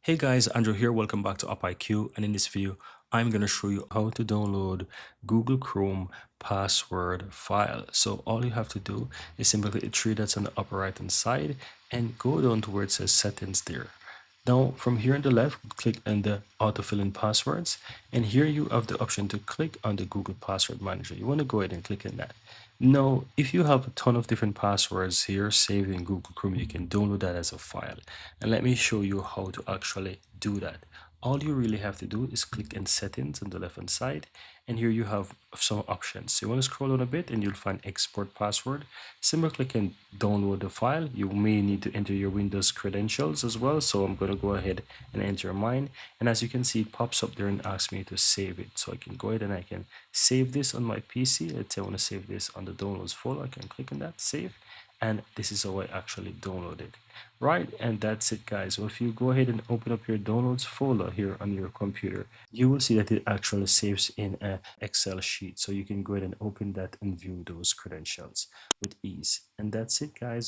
Hey guys, Andrew here. Welcome back to UpIQ. And in this video, I'm going to show you how to download Google Chrome password file. So all you have to do is simply click the three dots on the upper right hand side and go down to where it says settings there. Now from here on the left, click on the autofill in passwords, and here you have the option to click on the Google Password Manager. You want to go ahead and click on that. Now, if you have a ton of different passwords here saved in Google Chrome, you can download that as a file. And let me show you how to actually do that. All you really have to do is click in settings on the left hand side, and here you have some options. So you want to scroll down a bit and you'll find export password. Simply click and download the file. You may need to enter your Windows credentials as well, so I'm going to go ahead and enter mine, and as you can see, it pops up there and asks me to save it. So I can go ahead and I can save this on my PC. Let's say I want to save this on the downloads folder. I can click on that, save, and this is how I actually download it. Right, and that's it guys. So if you go ahead and open up your downloads folder here on your computer, you will see that it actually saves in an Excel sheet, so you can go ahead and open that and view those credentials with ease. And that's it guys.